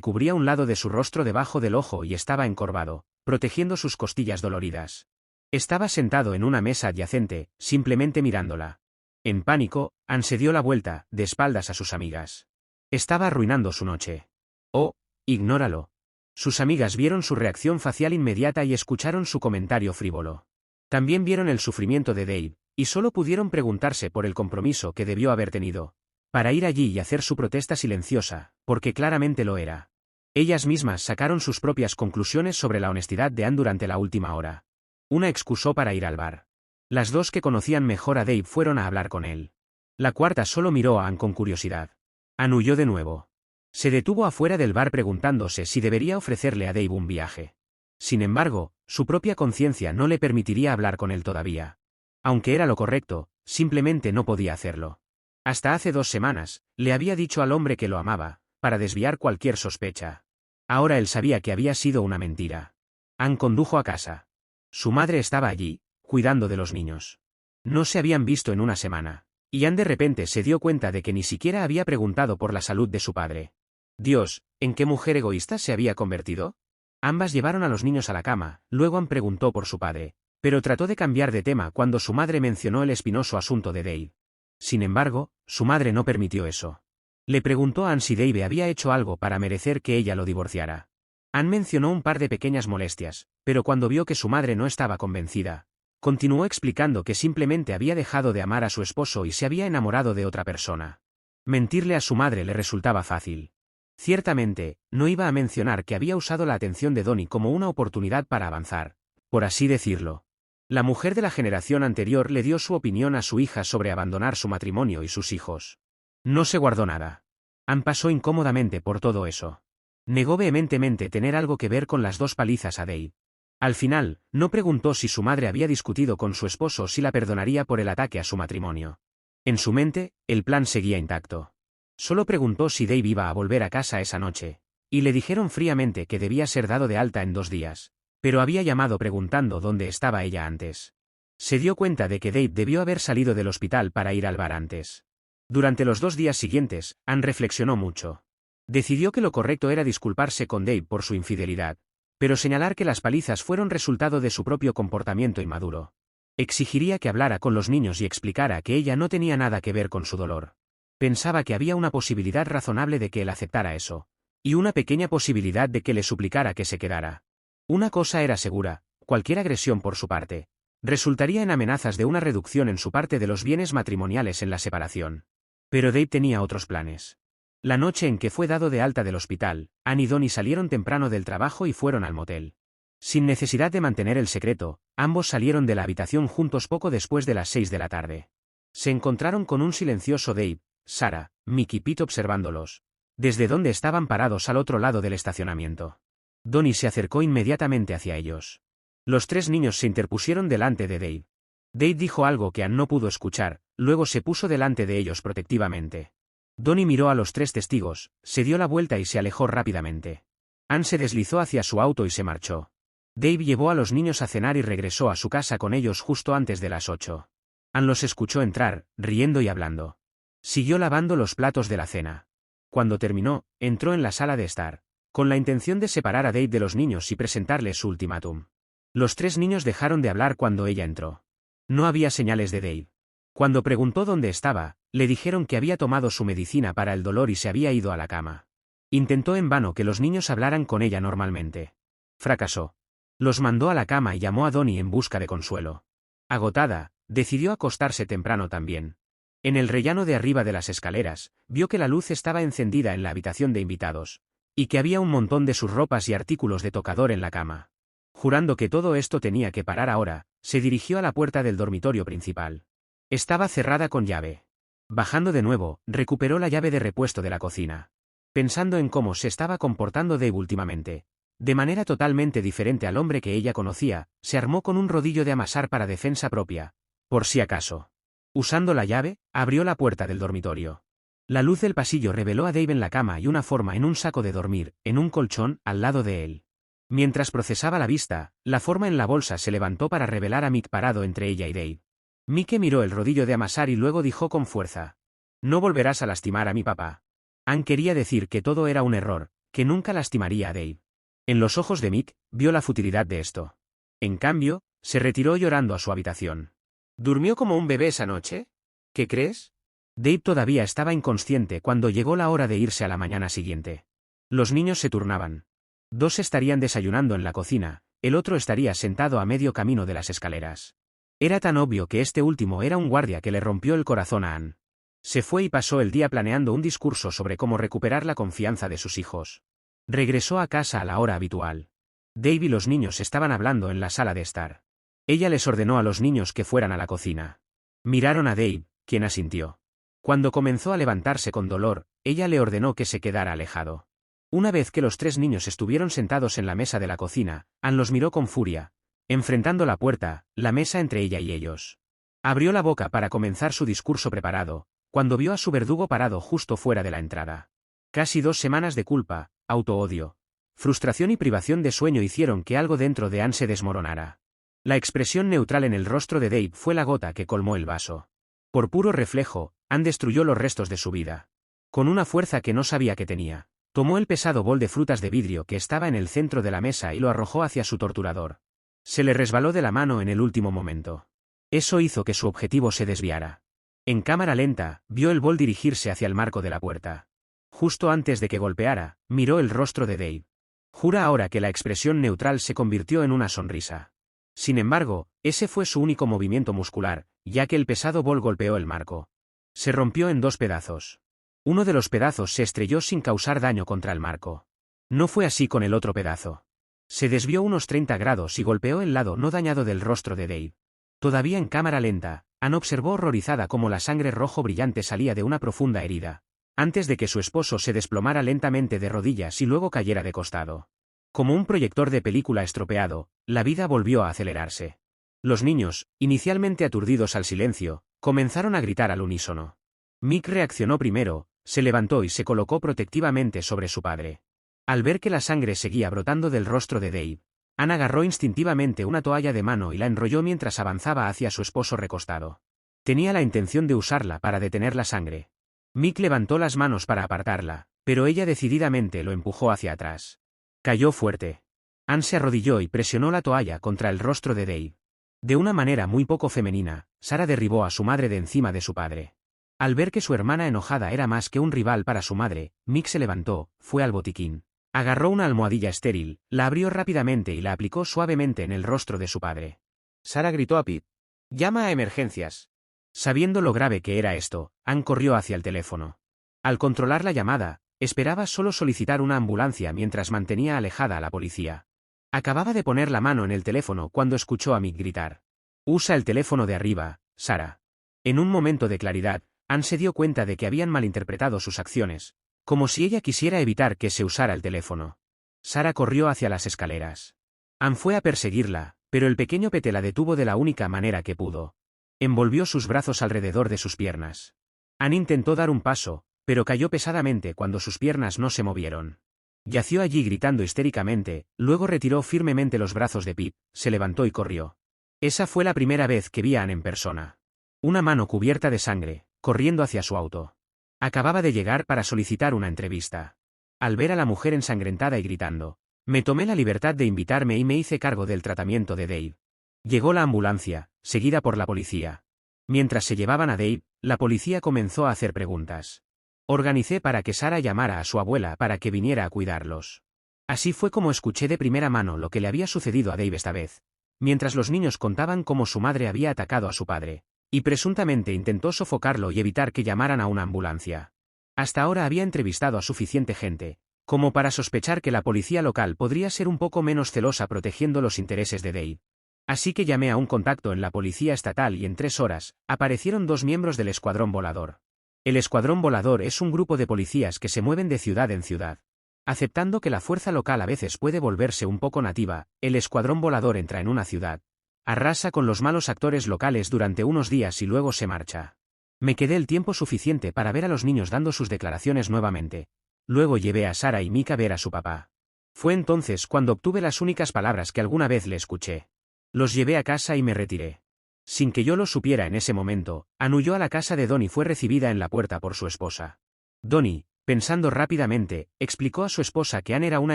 cubría un lado de su rostro debajo del ojo y estaba encorvado, protegiendo sus costillas doloridas. Estaba sentado en una mesa adyacente, simplemente mirándola. En pánico, Anne se dio la vuelta, de espaldas a sus amigas. Estaba arruinando su noche. Oh, ignóralo. Sus amigas vieron su reacción facial inmediata y escucharon su comentario frívolo. También vieron el sufrimiento de Dave, y solo pudieron preguntarse por el compromiso que debió haber tenido, para ir allí y hacer su protesta silenciosa, porque claramente lo era. Ellas mismas sacaron sus propias conclusiones sobre la honestidad de Anne durante la última hora. Una excusó para ir al bar. Las dos que conocían mejor a Dave fueron a hablar con él. La cuarta solo miró a Anne con curiosidad. Anne huyó de nuevo. Se detuvo afuera del bar preguntándose si debería ofrecerle a Dave un viaje. Sin embargo, su propia conciencia no le permitiría hablar con él todavía. Aunque era lo correcto, simplemente no podía hacerlo. Hasta hace 2 semanas, le había dicho al hombre que lo amaba, para desviar cualquier sospecha. Ahora él sabía que había sido una mentira. Anne condujo a casa. Su madre estaba allí, cuidando de los niños. No se habían visto en una semana, y Anne de repente se dio cuenta de que ni siquiera había preguntado por la salud de su padre. Dios, ¿en qué mujer egoísta se había convertido? Ambas llevaron a los niños a la cama, luego Anne preguntó por su padre, pero trató de cambiar de tema cuando su madre mencionó el espinoso asunto de Dave. Sin embargo, su madre no permitió eso. Le preguntó a Anne si Dave había hecho algo para merecer que ella lo divorciara. Anne mencionó un par de pequeñas molestias, pero cuando vio que su madre no estaba convencida, continuó explicando que simplemente había dejado de amar a su esposo y se había enamorado de otra persona. Mentirle a su madre le resultaba fácil. Ciertamente, no iba a mencionar que había usado la atención de Donnie como una oportunidad para avanzar, por así decirlo. La mujer de la generación anterior le dio su opinión a su hija sobre abandonar su matrimonio y sus hijos. No se guardó nada. Anne pasó incómodamente por todo eso. Negó vehementemente tener algo que ver con las 2 palizas a Dave. Al final, no preguntó si su madre había discutido con su esposo o si la perdonaría por el ataque a su matrimonio. En su mente, el plan seguía intacto. Solo preguntó si Dave iba a volver a casa esa noche, y le dijeron fríamente que debía ser dado de alta en 2 días. Pero había llamado preguntando dónde estaba ella antes. Se dio cuenta de que Dave debió haber salido del hospital para ir al bar antes. Durante los 2 días siguientes, Anne reflexionó mucho. Decidió que lo correcto era disculparse con Dave por su infidelidad, pero señalar que las palizas fueron resultado de su propio comportamiento inmaduro. Exigiría que hablara con los niños y explicara que ella no tenía nada que ver con su dolor. Pensaba que había una posibilidad razonable de que él aceptara eso, y una pequeña posibilidad de que le suplicara que se quedara. Una cosa era segura, cualquier agresión por su parte resultaría en amenazas de una reducción en su parte de los bienes matrimoniales en la separación. Pero Dave tenía otros planes. La noche en que fue dado de alta del hospital, Anne y Donnie salieron temprano del trabajo y fueron al motel. Sin necesidad de mantener el secreto, ambos salieron de la habitación juntos poco después de las 6 de la tarde. Se encontraron con un silencioso Dave, Sarah, Mick y Pete observándolos, desde donde estaban parados al otro lado del estacionamiento. Donnie se acercó inmediatamente hacia ellos. Los 3 niños se interpusieron delante de Dave. Dave dijo algo que Anne no pudo escuchar, luego se puso delante de ellos protectivamente. Donnie miró a los 3 testigos, se dio la vuelta y se alejó rápidamente. Anne se deslizó hacia su auto y se marchó. Dave llevó a los niños a cenar y regresó a su casa con ellos justo antes de las 8. Anne los escuchó entrar, riendo y hablando. Siguió lavando los platos de la cena. Cuando terminó, entró en la sala de estar, con la intención de separar a Dave de los niños y presentarles su ultimátum. Los 3 niños dejaron de hablar cuando ella entró. No había señales de Dave. Cuando preguntó dónde estaba, le dijeron que había tomado su medicina para el dolor y se había ido a la cama. Intentó en vano que los niños hablaran con ella normalmente. Fracasó. Los mandó a la cama y llamó a Donnie en busca de consuelo. Agotada, decidió acostarse temprano también. En el rellano de arriba de las escaleras, vio que la luz estaba encendida en la habitación de invitados, y que había un montón de sus ropas y artículos de tocador en la cama. Jurando que todo esto tenía que parar ahora, se dirigió a la puerta del dormitorio principal. Estaba cerrada con llave. Bajando de nuevo, recuperó la llave de repuesto de la cocina. Pensando en cómo se estaba comportando Dave últimamente, de manera totalmente diferente al hombre que ella conocía, se armó con un rodillo de amasar para defensa propia, por si acaso. Usando la llave, abrió la puerta del dormitorio. La luz del pasillo reveló a Dave en la cama y una forma en un saco de dormir, en un colchón, al lado de él. Mientras procesaba la vista, la forma en la bolsa se levantó para revelar a Mick parado entre ella y Dave. Mick miró el rodillo de amasar y luego dijo con fuerza: «No volverás a lastimar a mi papá». Ann quería decir que todo era un error, que nunca lastimaría a Dave. En los ojos de Mick, vio la futilidad de esto. En cambio, se retiró llorando a su habitación. «¿Durmió como un bebé esa noche? ¿Qué crees?» Dave todavía estaba inconsciente cuando llegó la hora de irse a la mañana siguiente. Los niños se turnaban. 2 estarían desayunando en la cocina, el otro estaría sentado a medio camino de las escaleras. Era tan obvio que este último era un guardia que le rompió el corazón a Ann. Se fue y pasó el día planeando un discurso sobre cómo recuperar la confianza de sus hijos. Regresó a casa a la hora habitual. Dave y los niños estaban hablando en la sala de estar. Ella les ordenó a los niños que fueran a la cocina. Miraron a Dave, quien asintió. Cuando comenzó a levantarse con dolor, ella le ordenó que se quedara alejado. Una vez que los 3 niños estuvieron sentados en la mesa de la cocina, Ann los miró con furia, enfrentando la puerta, la mesa entre ella y ellos. Abrió la boca para comenzar su discurso preparado, cuando vio a su verdugo parado justo fuera de la entrada. Casi 2 semanas de culpa, autoodio, frustración y privación de sueño hicieron que algo dentro de Ann se desmoronara. La expresión neutral en el rostro de Dave fue la gota que colmó el vaso. Por puro reflejo, Ann destruyó los restos de su vida. Con una fuerza que no sabía que tenía, tomó el pesado bol de frutas de vidrio que estaba en el centro de la mesa y lo arrojó hacia su torturador. Se le resbaló de la mano en el último momento. Eso hizo que su objetivo se desviara. En cámara lenta, vio el bol dirigirse hacia el marco de la puerta. Justo antes de que golpeara, miró el rostro de Dave. Jura ahora que la expresión neutral se convirtió en una sonrisa. Sin embargo, ese fue su único movimiento muscular, ya que el pesado bol golpeó el marco. Se rompió en 2 pedazos. Uno de los pedazos se estrelló sin causar daño contra el marco. No fue así con el otro pedazo. Se desvió unos 30 grados y golpeó el lado no dañado del rostro de Dave. Todavía en cámara lenta, Ann observó horrorizada cómo la sangre rojo brillante salía de una profunda herida, antes de que su esposo se desplomara lentamente de rodillas y luego cayera de costado. Como un proyector de película estropeado, la vida volvió a acelerarse. Los niños, inicialmente aturdidos al silencio, comenzaron a gritar al unísono. Mick reaccionó primero, se levantó y se colocó protectivamente sobre su padre. Al ver que la sangre seguía brotando del rostro de Dave, Ann agarró instintivamente una toalla de mano y la enrolló mientras avanzaba hacia su esposo recostado. Tenía la intención de usarla para detener la sangre. Mick levantó las manos para apartarla, pero ella decididamente lo empujó hacia atrás. Cayó fuerte. Ann se arrodilló y presionó la toalla contra el rostro de Dave. De una manera muy poco femenina, Sarah derribó a su madre de encima de su padre. Al ver que su hermana enojada era más que un rival para su madre, Mick se levantó, fue al botiquín. Agarró una almohadilla estéril, la abrió rápidamente y la aplicó suavemente en el rostro de su padre. Sarah gritó a Pete: «Llama a emergencias». Sabiendo lo grave que era esto, Ann corrió hacia el teléfono. Al controlar la llamada, esperaba solo solicitar una ambulancia mientras mantenía alejada a la policía. Acababa de poner la mano en el teléfono cuando escuchó a Mick gritar: «Usa el teléfono de arriba, Sarah». En un momento de claridad, Ann se dio cuenta de que habían malinterpretado sus acciones, como si ella quisiera evitar que se usara el teléfono. Sarah corrió hacia las escaleras. Ann fue a perseguirla, pero el pequeño Pete la detuvo de la única manera que pudo. Envolvió sus brazos alrededor de sus piernas. Ann intentó dar un paso, pero cayó pesadamente cuando sus piernas no se movieron. Yació allí gritando histéricamente, luego retiró firmemente los brazos de Pete, se levantó y corrió. Esa fue la primera vez que vi a Ann en persona. Una mano cubierta de sangre, corriendo hacia su auto. Acababa de llegar para solicitar una entrevista. Al ver a la mujer ensangrentada y gritando, me tomé la libertad de invitarme y me hice cargo del tratamiento de Dave. Llegó la ambulancia, seguida por la policía. Mientras se llevaban a Dave, la policía comenzó a hacer preguntas. Organicé para que Sarah llamara a su abuela para que viniera a cuidarlos. Así fue como escuché de primera mano lo que le había sucedido a Dave esta vez, mientras los niños contaban cómo su madre había atacado a su padre, y presuntamente intentó sofocarlo y evitar que llamaran a una ambulancia. Hasta ahora había entrevistado a suficiente gente, como para sospechar que la policía local podría ser un poco menos celosa protegiendo los intereses de Dave. Así que llamé a un contacto en la policía estatal y en 3 horas, aparecieron 2 miembros del Escuadrón Volador. El Escuadrón Volador es un grupo de policías que se mueven de ciudad en ciudad. Aceptando que la fuerza local a veces puede volverse un poco nativa, el Escuadrón Volador entra en una ciudad, arrasa con los malos actores locales durante unos días y luego se marcha. Me quedé el tiempo suficiente para ver a los niños dando sus declaraciones nuevamente. Luego llevé a Sarah y Mick a ver a su papá. Fue entonces cuando obtuve las únicas palabras que alguna vez le escuché. Los llevé a casa y me retiré. Sin que yo lo supiera en ese momento, Ann huyó a la casa de Donnie y fue recibida en la puerta por su esposa. Donnie, pensando rápidamente, explicó a su esposa que Ann era una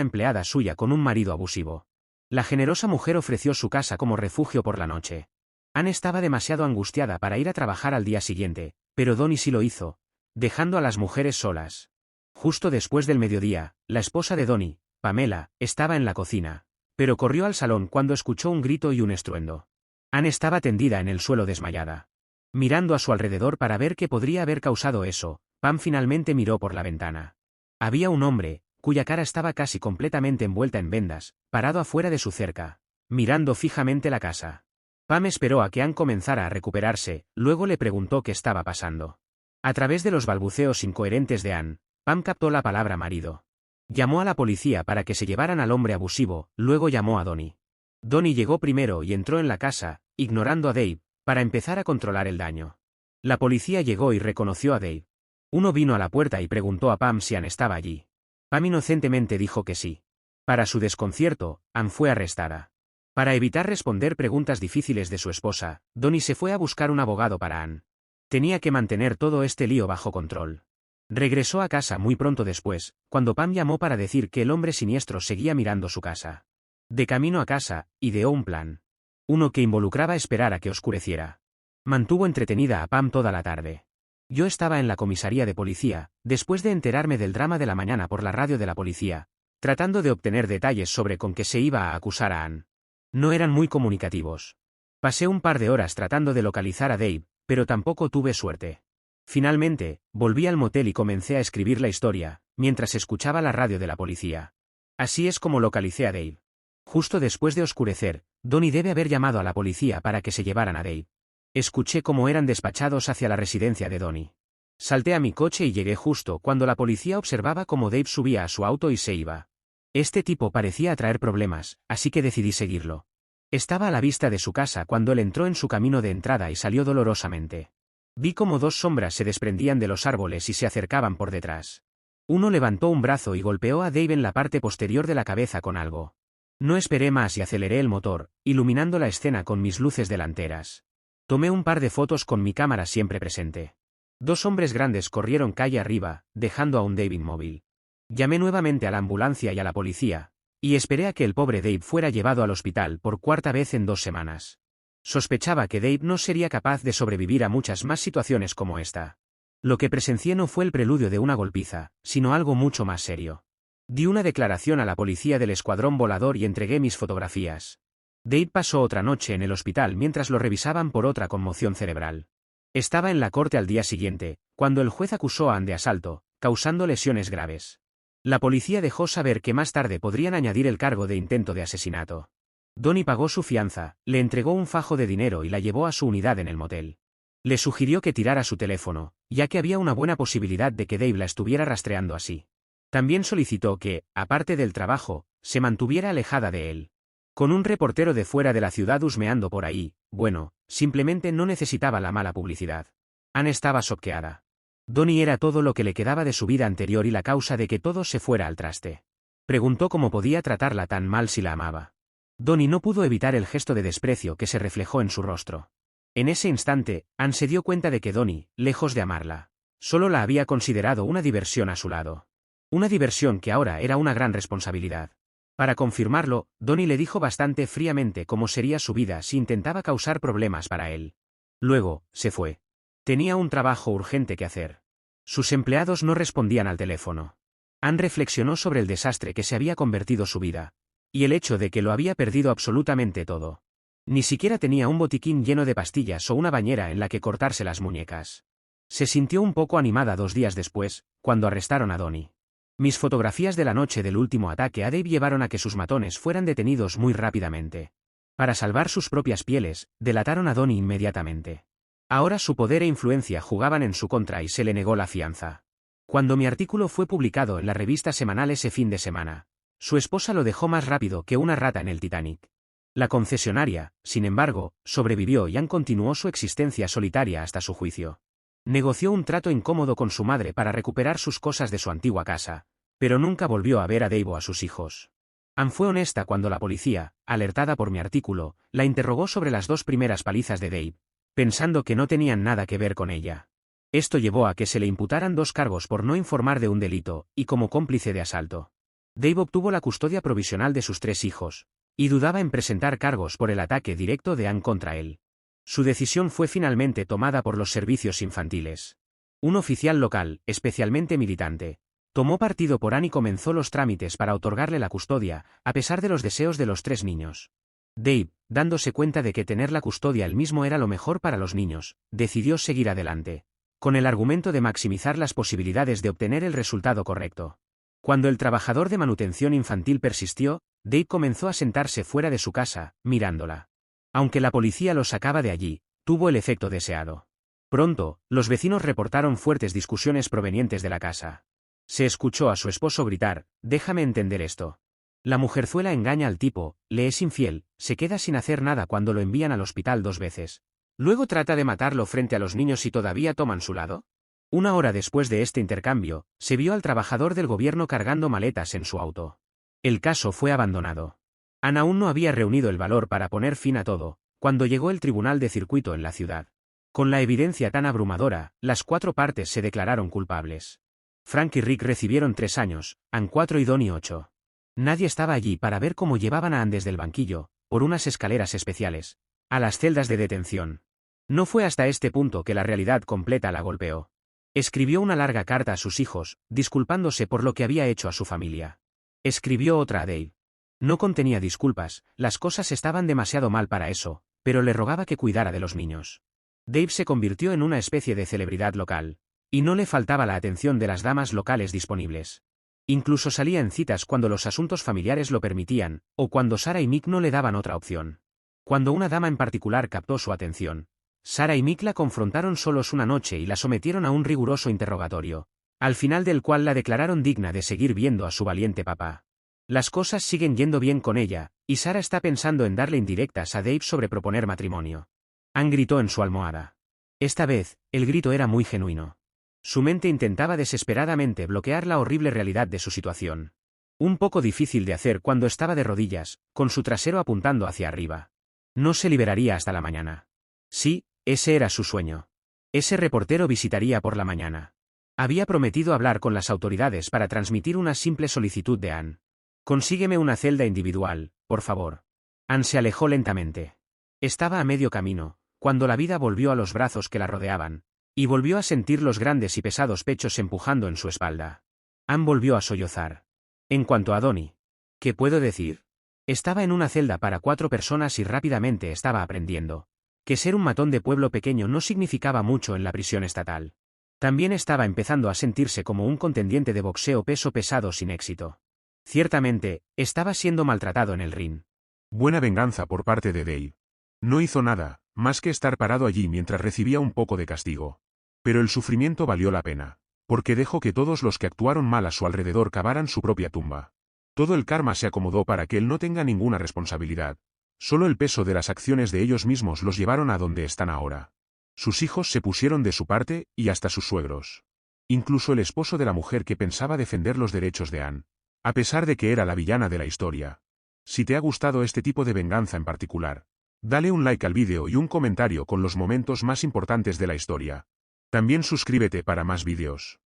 empleada suya con un marido abusivo. La generosa mujer ofreció su casa como refugio por la noche. Ann estaba demasiado angustiada para ir a trabajar al día siguiente, pero Donnie sí lo hizo, dejando a las mujeres solas. Justo después del mediodía, la esposa de Donnie, Pamela, estaba en la cocina, pero corrió al salón cuando escuchó un grito y un estruendo. Ann estaba tendida en el suelo desmayada. Mirando a su alrededor para ver qué podría haber causado eso, Pam finalmente miró por la ventana. Había un hombre, cuya cara estaba casi completamente envuelta en vendas, parado afuera de su cerca, mirando fijamente la casa. Pam esperó a que Ann comenzara a recuperarse, luego le preguntó qué estaba pasando. A través de los balbuceos incoherentes de Ann, Pam captó la palabra marido. Llamó a la policía para que se llevaran al hombre abusivo, luego llamó a Donnie. Donnie llegó primero y entró en la casa, ignorando a Dave, para empezar a controlar el daño. La policía llegó y reconoció a Dave. Uno vino a la puerta y preguntó a Pam si Ann estaba allí. Pam inocentemente dijo que sí. Para su desconcierto, Ann fue arrestada. Para evitar responder preguntas difíciles de su esposa, Donnie se fue a buscar un abogado para Ann. Tenía que mantener todo este lío bajo control. Regresó a casa muy pronto después, cuando Pam llamó para decir que el hombre siniestro seguía mirando su casa. De camino a casa, ideó un plan. Uno que involucraba esperar a que oscureciera. Mantuvo entretenida a Pam toda la tarde. Yo estaba en la comisaría de policía, después de enterarme del drama de la mañana por la radio de la policía, tratando de obtener detalles sobre con qué se iba a acusar a Ann. No eran muy comunicativos. Pasé un par de horas tratando de localizar a Dave, pero tampoco tuve suerte. Finalmente, volví al motel y comencé a escribir la historia, mientras escuchaba la radio de la policía. Así es como localicé a Dave. Justo después de oscurecer, Donnie debe haber llamado a la policía para que se llevaran a Dave. Escuché cómo eran despachados hacia la residencia de Donnie. Salté a mi coche y llegué justo cuando la policía observaba cómo Dave subía a su auto y se iba. Este tipo parecía atraer problemas, así que decidí seguirlo. Estaba a la vista de su casa cuando él entró en su camino de entrada y salió dolorosamente. Vi cómo dos sombras se desprendían de los árboles y se acercaban por detrás. Uno levantó un brazo y golpeó a Dave en la parte posterior de la cabeza con algo. No esperé más y aceleré el motor, iluminando la escena con mis luces delanteras. Tomé un par de fotos con mi cámara siempre presente. Dos hombres grandes corrieron calle arriba, dejando a un Dave inmóvil. Llamé nuevamente a la ambulancia y a la policía, y esperé a que el pobre Dave fuera llevado al hospital por cuarta vez en 2 semanas. Sospechaba que Dave no sería capaz de sobrevivir a muchas más situaciones como esta. Lo que presencié no fue el preludio de una golpiza, sino algo mucho más serio. Di una declaración a la policía del escuadrón volador y entregué mis fotografías. Dave pasó otra noche en el hospital mientras lo revisaban por otra conmoción cerebral. Estaba en la corte al día siguiente, cuando el juez acusó a Ann de asalto, causando lesiones graves. La policía dejó saber que más tarde podrían añadir el cargo de intento de asesinato. Donnie pagó su fianza, le entregó un fajo de dinero y la llevó a su unidad en el motel. Le sugirió que tirara su teléfono, ya que había una buena posibilidad de que Dave la estuviera rastreando así. También solicitó que, aparte del trabajo, se mantuviera alejada de él. Con un reportero de fuera de la ciudad husmeando por ahí, bueno, simplemente no necesitaba la mala publicidad. Ann estaba choqueada. Donnie era todo lo que le quedaba de su vida anterior y la causa de que todo se fuera al traste. Preguntó cómo podía tratarla tan mal si la amaba. Donnie no pudo evitar el gesto de desprecio que se reflejó en su rostro. En ese instante, Ann se dio cuenta de que Donnie, lejos de amarla, solo la había considerado una diversión a su lado. Una diversión que ahora era una gran responsabilidad. Para confirmarlo, Donnie le dijo bastante fríamente cómo sería su vida si intentaba causar problemas para él. Luego, se fue. Tenía un trabajo urgente que hacer. Sus empleados no respondían al teléfono. Ann reflexionó sobre el desastre que se había convertido su vida. Y el hecho de que lo había perdido absolutamente todo. Ni siquiera tenía un botiquín lleno de pastillas o una bañera en la que cortarse las muñecas. Se sintió un poco animada 2 días después, cuando arrestaron a Donnie. Mis fotografías de la noche del último ataque a Dave llevaron a que sus matones fueran detenidos muy rápidamente. Para salvar sus propias pieles, delataron a Donnie inmediatamente. Ahora su poder e influencia jugaban en su contra y se le negó la fianza. Cuando mi artículo fue publicado en la revista semanal ese fin de semana, su esposa lo dejó más rápido que una rata en el Titanic. La concesionaria, sin embargo, sobrevivió y Ann continuó su existencia solitaria hasta su juicio. Negoció un trato incómodo con su madre para recuperar sus cosas de su antigua casa, pero nunca volvió a ver a Dave o a sus hijos. Anne fue honesta cuando la policía, alertada por mi artículo, la interrogó sobre las 2 primeras palizas de Dave, pensando que no tenían nada que ver con ella. Esto llevó a que se le imputaran 2 cargos por no informar de un delito, y como cómplice de asalto. Dave obtuvo la custodia provisional de sus 3 hijos, y dudaba en presentar cargos por el ataque directo de Anne contra él. Su decisión fue finalmente tomada por los servicios infantiles. Un oficial local, especialmente militante, tomó partido por Anne y comenzó los trámites para otorgarle la custodia, a pesar de los deseos de los 3 niños. Dave, dándose cuenta de que tener la custodia él mismo era lo mejor para los niños, decidió seguir adelante, con el argumento de maximizar las posibilidades de obtener el resultado correcto. Cuando el trabajador de manutención infantil persistió, Dave comenzó a sentarse fuera de su casa, mirándola. Aunque la policía lo sacaba de allí, tuvo el efecto deseado. Pronto, los vecinos reportaron fuertes discusiones provenientes de la casa. Se escuchó a su esposo gritar: «Déjame entender esto. La mujerzuela engaña al tipo, le es infiel, se queda sin hacer nada cuando lo envían al hospital 2 veces. Luego trata de matarlo frente a los niños y todavía toman su lado». 1 hora después de este intercambio, se vio al trabajador del gobierno cargando maletas en su auto. El caso fue abandonado. Anne aún no había reunido el valor para poner fin a todo, cuando llegó el tribunal de circuito en la ciudad. Con la evidencia tan abrumadora, las 4 partes se declararon culpables. Frank y Rick recibieron 3 años, Anne 4 y Donnie 8. Nadie estaba allí para ver cómo llevaban a Anne desde el banquillo, por unas escaleras especiales, a las celdas de detención. No fue hasta este punto que la realidad completa la golpeó. Escribió una larga carta a sus hijos, disculpándose por lo que había hecho a su familia. Escribió otra a Dave. No contenía disculpas, las cosas estaban demasiado mal para eso, pero le rogaba que cuidara de los niños. Dave se convirtió en una especie de celebridad local, y no le faltaba la atención de las damas locales disponibles. Incluso salía en citas cuando los asuntos familiares lo permitían, o cuando Sarah y Mick no le daban otra opción. Cuando una dama en particular captó su atención, Sarah y Mick la confrontaron solos una noche y la sometieron a un riguroso interrogatorio, al final del cual la declararon digna de seguir viendo a su valiente papá. Las cosas siguen yendo bien con ella, y Sarah está pensando en darle indirectas a Dave sobre proponer matrimonio. Anne gritó en su almohada. Esta vez, el grito era muy genuino. Su mente intentaba desesperadamente bloquear la horrible realidad de su situación. Un poco difícil de hacer cuando estaba de rodillas, con su trasero apuntando hacia arriba. No se liberaría hasta la mañana. Sí, ese era su sueño. Ese reportero visitaría por la mañana. Había prometido hablar con las autoridades para transmitir una simple solicitud de Anne. «Consígueme una celda individual, por favor». Anne se alejó lentamente. Estaba a medio camino, cuando la vida volvió a los brazos que la rodeaban, y volvió a sentir los grandes y pesados pechos empujando en su espalda. Anne volvió a sollozar. En cuanto a Donnie, ¿qué puedo decir? Estaba en una celda para 4 personas y rápidamente estaba aprendiendo que ser un matón de pueblo pequeño no significaba mucho en la prisión estatal. También estaba empezando a sentirse como un contendiente de boxeo peso pesado sin éxito. Ciertamente, estaba siendo maltratado en el ring. Buena venganza por parte de Dave. No hizo nada, más que estar parado allí mientras recibía un poco de castigo. Pero el sufrimiento valió la pena, porque dejó que todos los que actuaron mal a su alrededor cavaran su propia tumba. Todo el karma se acomodó para que él no tenga ninguna responsabilidad. Solo el peso de las acciones de ellos mismos los llevaron a donde están ahora. Sus hijos se pusieron de su parte, y hasta sus suegros. Incluso el esposo de la mujer que pensaba defender los derechos de Anne, a pesar de que era la villana de la historia. Si te ha gustado este tipo de venganza en particular, dale un like al vídeo y un comentario con los momentos más importantes de la historia. También suscríbete para más vídeos.